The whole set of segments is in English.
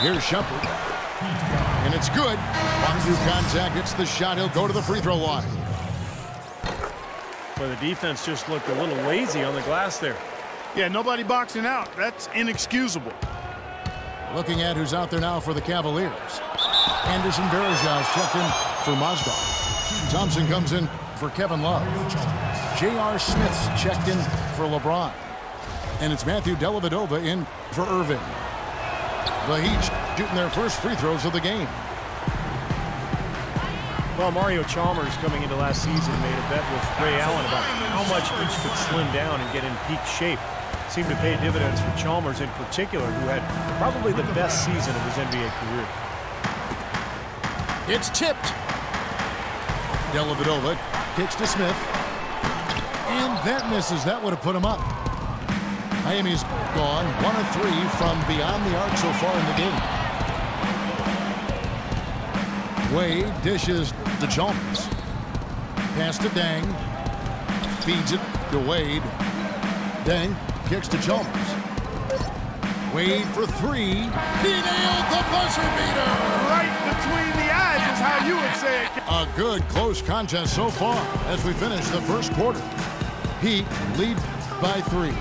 Here's Shumpert. And it's good. On through contact, gets the shot. He'll go to the free throw line. Well, the defense just looked a little lazy on the glass there. Yeah, nobody boxing out. That's inexcusable. Looking at who's out there now for the Cavaliers. Anderson Varejão's checked in for Mozgov. Thompson comes in for Kevin Love. J.R. Smith's checked in for LeBron. And it's Matthew Dellavedova in for Irving. The Heat shooting their first free throws of the game. Well, Mario Chalmers coming into last season made a bet with Ray Allen about how much each could slim down and get in peak shape. Seemed to pay dividends for Chalmers in particular, who had probably the best season of his NBA career. It's tipped. Dellavedova kicks to Smith. And that misses. That would have put him up. Miami's gone 1 of 3 from beyond the arc so far in the game. Wade dishes to Chalmers. Pass to Dang. Feeds it to Wade. Dang kicks to Chalmers. Wade for 3. He nailed the buzzer beater. Right between the eyes is how you would say it. A good close contest so far as we finish the first quarter. Heat lead by 3.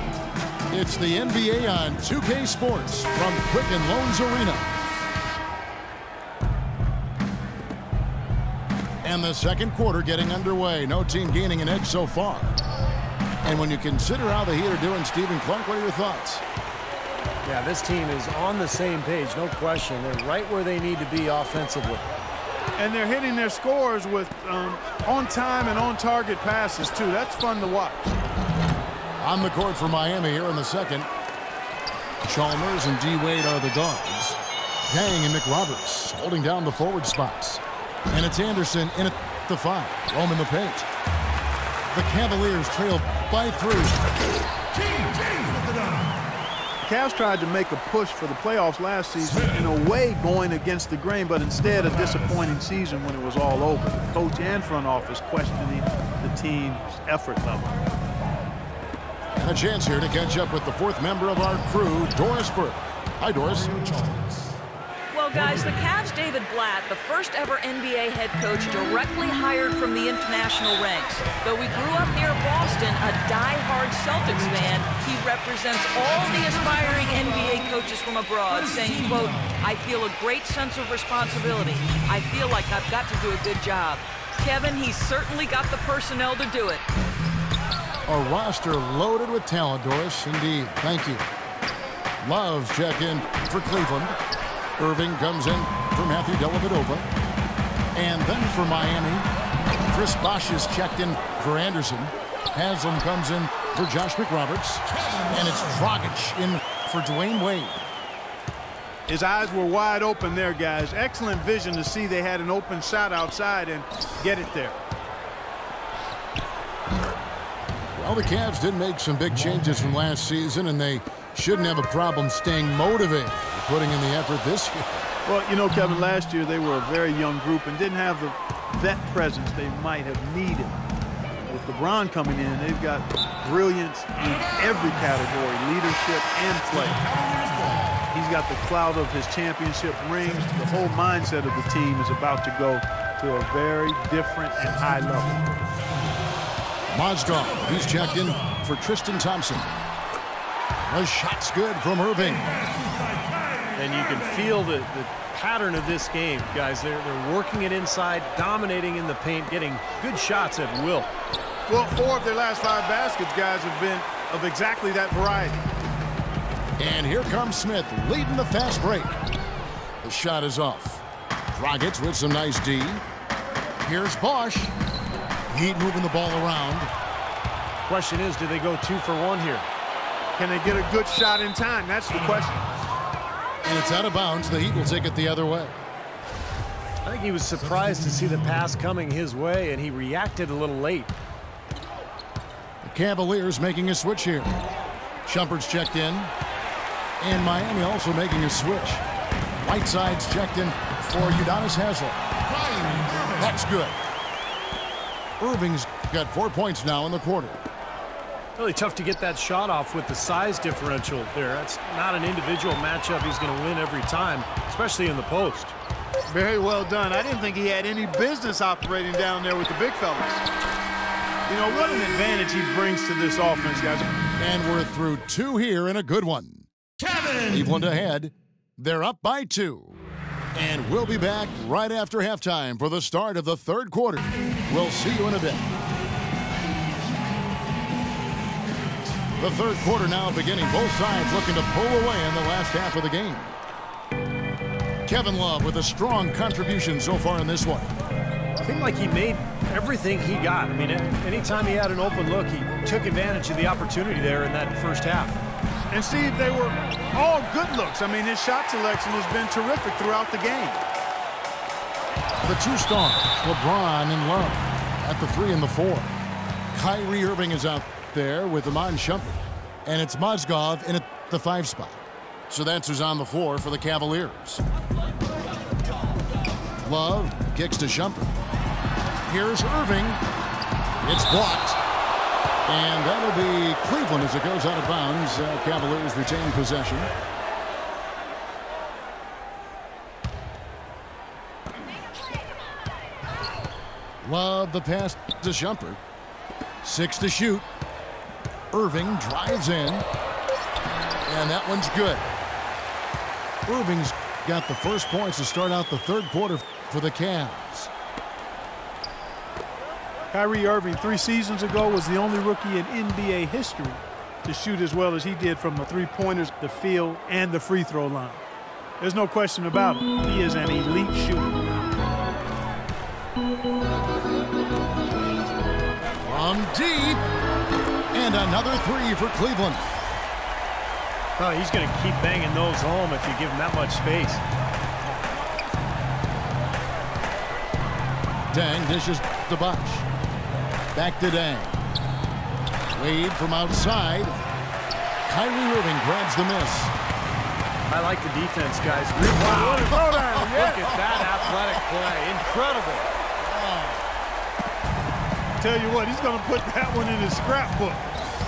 It's the NBA on 2K Sports from Quicken Loans Arena. And the second quarter getting underway. No team gaining an edge so far. And when you consider how the Heat are doing, Stephen Clark, what are your thoughts? Yeah, this team is on the same page, no question. They're right where they need to be offensively. And they're hitting their scores with on-time and on-target passes, too. That's fun to watch. On the court for Miami here in the second. Chalmers and D. Wade are the guards. Dang and McRoberts holding down the forward spots. And it's Anderson in at the 5. Roam in the paint. The Cavaliers trail by 3. The Cavs tried to make a push for the playoffs last season, in a way going against the grain, but instead a disappointing season when it was all over. The coach and front office questioning the team's effort level. And a chance here to catch up with the 4th member of our crew, Doris Burke. Hi, Doris. Well, guys, the Cavs' David Blatt, the first ever NBA head coach directly hired from the international ranks. Though he grew up near Boston, a die-hard Celtics fan, he represents all the aspiring NBA coaches from abroad, saying, quote, "I feel a great sense of responsibility. I feel like I've got to do a good job." Kevin, he's certainly got the personnel to do it. A roster loaded with talent, Doris. Indeed. Thank you. Love's check in for Cleveland. Irving comes in for Matthew Dellavedova. And then for Miami, Chris Bosh is checked in for Anderson. Haslam comes in for Josh McRoberts. And it's Dragic in for Dwayne Wade. His eyes were wide open there, guys. Excellent vision to see they had an open shot outside and get it there. Well, the Cavs did make some big changes from last season, and they shouldn't have a problem staying motivated, putting in the effort this year. Well, you know, Kevin, last year they were a very young group and didn't have the vet presence they might have needed. With LeBron coming in, they've got brilliance in every category, leadership and play. He's got the clout of his championship rings. The whole mindset of the team is about to go to a very different and high level. Mozgov, he's checked in for Tristan Thompson. The shot's good from Irving. And you can feel the pattern of this game, guys. They're working it inside, dominating in the paint, getting good shots at will. Well, 4 of their last 5 baskets, guys, have been of exactly that variety. And here comes Smith leading the fast break. The shot is off. Dragic with some nice D. Here's Bosh. Heat moving the ball around. Question is, do they go 2 for 1 here? Can they get a good shot in time? That's the question. And it's out of bounds. The Heat will take it the other way. I think he was surprised to see the pass coming his way, and he reacted a little late. The Cavaliers making a switch here. Shumpert's checked in. And Miami also making a switch. Whiteside's checked in for Udonis Haslem. That's good. Irving's got 4 points now in the quarter. Really tough to get that shot off with the size differential there. That's not an individual matchup he's going to win every time, especially especially in the post. Very well done. I didn't think he had any business operating down there with the big fellas. You know, what an advantage he brings to this offense, guys. And we're through 2 here in a good one. Cleveland ahead. They're up by 2. And we'll be back right after halftime for the start of the 3rd quarter. We'll see you in a bit. The 3rd quarter now beginning. Both sides looking to pull away in the last half of the game. Kevin Love with a strong contribution so far in this one. Seemed like he made everything he got. I mean, anytime he had an open look, he took advantage of the opportunity there in that first half. And Steve, they were all good looks. I mean, his shot selection has been terrific throughout the game. The 2 stars, LeBron and Love at the 3 and the 4. Kyrie Irving is out there with Iman Shumpert. And it's Mozgov in at the 5 spot. So that's who's on the floor for the Cavaliers. Love kicks to Shumpert. Here's Irving. It's blocked. And that'll be Cleveland as it goes out of bounds. Cavaliers retain possession. Love the pass to Shumpert. 6 to shoot. Irving drives in. And that one's good. Irving's got the first points to start out the 3rd quarter for the Cavs. Kyrie Irving 3 seasons ago was the only rookie in NBA history to shoot as well as he did from the 3-pointers, the field, and the free throw line. There's no question about it. He is an elite shooter. From deep. And another 3 for Cleveland. Oh, he's going to keep banging those home if you give him that much space. Dang dishes to Bosh. Back to Dang. Wade from outside. Kyrie Irving grabs the miss. I like the defense, guys. Wow. Look at that athletic play. Incredible. Tell you what, he's going to put that one in his scrapbook.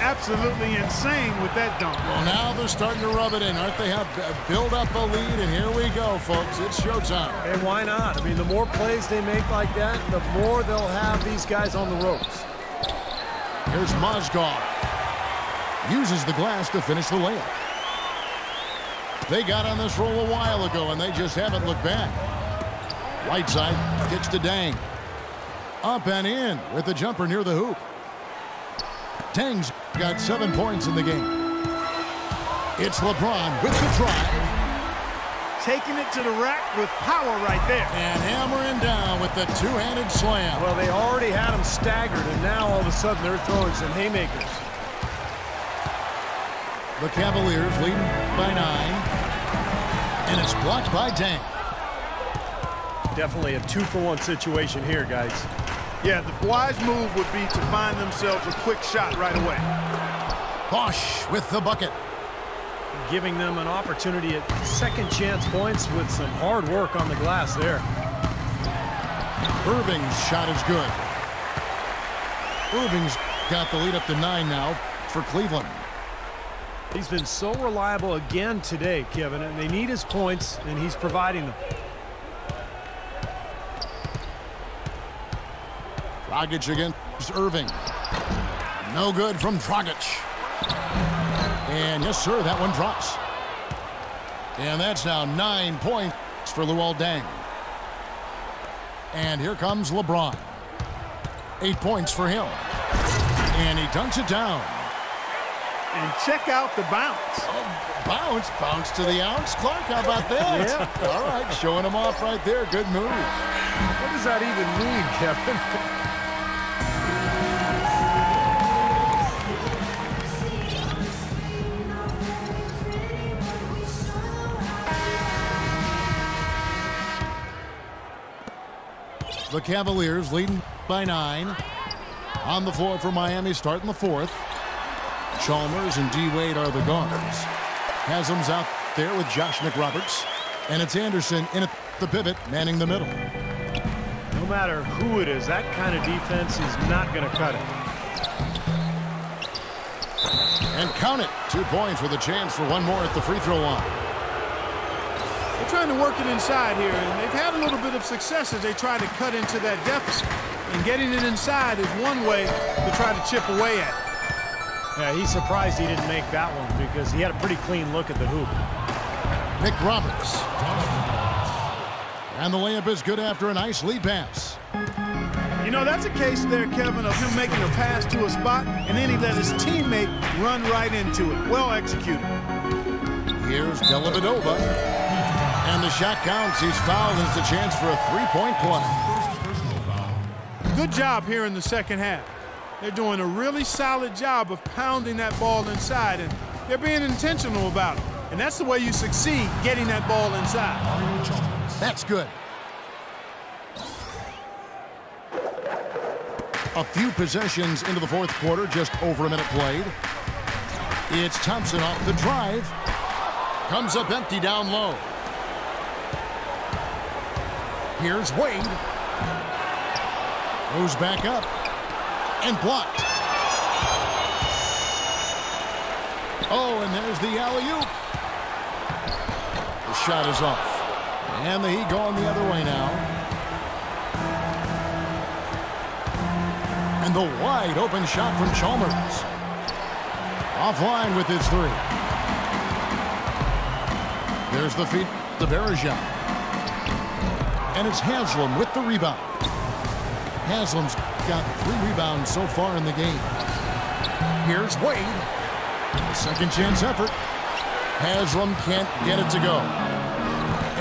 Absolutely insane with that dunk. Well, now they're starting to rub it in, aren't they? Have build up a lead, and here we go, folks. It's showtime. And why not? I mean, the more plays they make like that, the more they'll have these guys on the ropes. Here's Mozgov. Uses the glass to finish the layup. They got on this roll a while ago, and they just haven't looked back. Right side kicks to Dang. Up and in with the jumper near the hoop. Dang's got 7 points in the game. It's LeBron with the drive. Taking it to the rack with power right there. And hammering down with the 2-handed slam. Well, they already had him staggered, and now all of a sudden they're throwing some haymakers. The Cavaliers leading by 9. And it's blocked by Dang. Definitely a 2-for-1 situation here, guys. Yeah, the wise move would be to find themselves a quick shot right away. Bosh with the bucket. Giving them an opportunity at second chance points with some hard work on the glass there. Irving's shot is good. Irving's got the lead up to 9 now for Cleveland. He's been so reliable again today, Kevin, and they need his points, and he's providing them. Dragic against Irving. No good from Dragic. And yes, sir, that one drops. And that's now 9 points for Luol Deng. And here comes LeBron. 8 points for him. And he dunks it down. And check out the bounce. Oh, bounce to the ounce. Clark, how about that? Yeah. All right, showing him off right there. Good move. What does that even mean, Kevin? The Cavaliers leading by 9. On the floor for Miami, starting the 4th. Chalmers and D-Wade are the guards. Haslam's out there with Josh McRoberts. And it's Anderson in at the pivot, manning the middle. No matter who it is, that kind of defense is not going to cut it. And count it. 2 points with a chance for one more at the free throw line. They're trying to work it inside here, and they've had a little bit of success as they try to cut into that deficit. And getting it inside is one way to try to chip away at it. Yeah, he's surprised he didn't make that one because he had a pretty clean look at the hoop. Nick Roberts. And the layup is good after a nice lead pass. You know, that's a case there, Kevin, of him making a pass to a spot, and then he let his teammate run right into it. Well executed. Here's Dellavedova. And the shot counts. He's fouled, and it's a chance for a three-point play. Good job here in the second half. They're doing a really solid job of pounding that ball inside, and they're being intentional about it. And that's the way you succeed, getting that ball inside. That's good. A few possessions into the fourth quarter, just over a minute played. It's Thompson off the drive. Comes up empty down low. Here's Wade. Goes back up. And blocked. Oh, and there's the alley-oop. The shot is off. And the Heat going the other way now. And the wide open shot from Chalmers. Offline with his three. There's the feed to Bergeron. And it's Haslam with the rebound. Haslam's got 3 rebounds so far in the game. Here's Wade. A second chance effort. Haslam can't get it to go.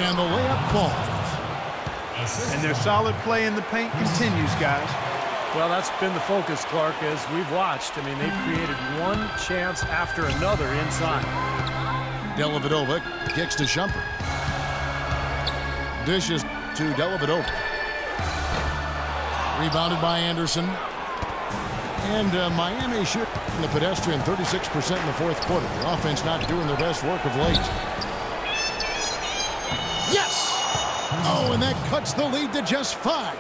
And the layup falls. And their solid play in the paint continues, guys. Well, that's been the focus, Clark, as we've watched. I mean, they've created one chance after another inside. Dellavedova kicks to Shumpert. Dishes to Dellavedova. Rebounded by Anderson. And Miami shooting the pedestrian 36% in the fourth quarter. The offense not doing their best work of late. Yes! Oh, and that cuts the lead to just 5.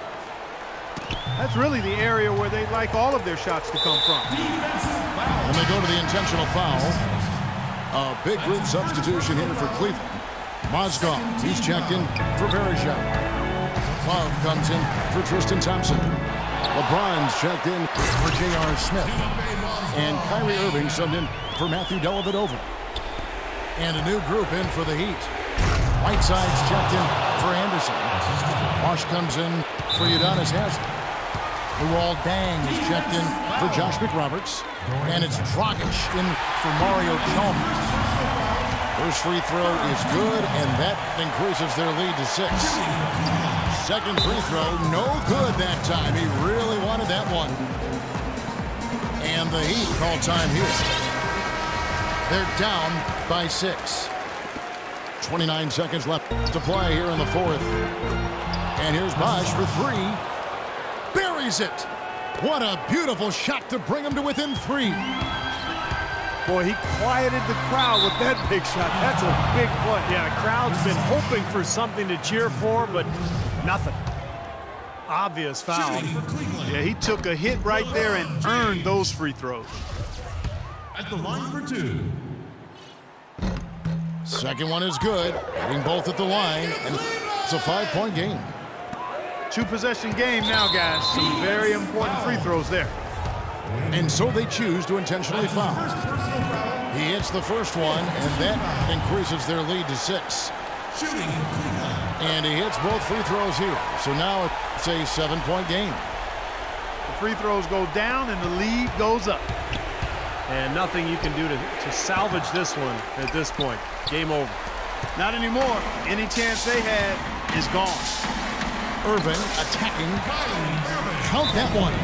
That's really the area where they like all of their shots to come from. And they go to the intentional foul. A big group substitution here for Cleveland. Mozgov, he's checked in for Bergeron. Love comes in for Tristan Thompson. LeBron's checked in for J.R. Smith. And Kyrie Irving subbed in for Matthew Dellavedova. And a new group in for the Heat. Whiteside's checked in for Anderson. Wash comes in for Udonis Haslem. Luol Deng is checked in for Josh McRoberts. And it's Dragic in for Mario Chalmers. First free throw is good, and that increases their lead to 6. Second free throw, no good that time. He really wanted that one. And the Heat call time here. They're down by 6. 29 seconds left to play here in the fourth. And here's Bosch for 3. Buries it. What a beautiful shot to bring him to within 3. Boy, he quieted the crowd with that big shot. That's a big play. Yeah, the crowd's been hoping for something to cheer for, but nothing. Obvious foul. Yeah, he took a hit right there and earned those free throws. At the line for 2. Second one is good. Hitting both at the line, and it's a 5-point game. 2-possession game now, guys. Some very important free throws there. And so they choose to intentionally foul. He hits the first one, and that increases their lead to 6. And he hits both free throws here. So now it's a 7-point game. The free throws go down, and the lead goes up. And nothing you can do to salvage this one at this point. Game over. Not anymore. Any chance they had is gone. Irving attacking. Count that one.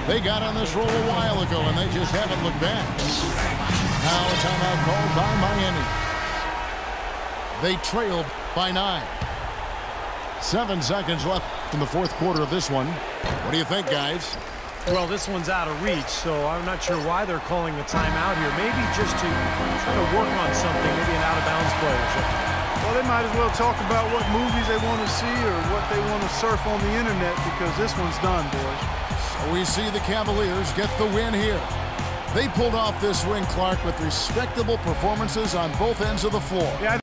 They got on this roll a while ago, and they just haven't looked back. Now a timeout called by Miami. They trailed by 9. 7 seconds left in the fourth quarter of this one. What do you think, guys? Well, this one's out of reach, so I'm not sure why they're calling the timeout here. Maybe just to try to work on something, maybe an out-of-bounds play or something. Well, they might as well talk about what movies they want to see or what they want to surf on the internet, because this one's done, boys. So we see the Cavaliers get the win here. They pulled off this win, Clark, with respectable performances on both ends of the floor. Yeah,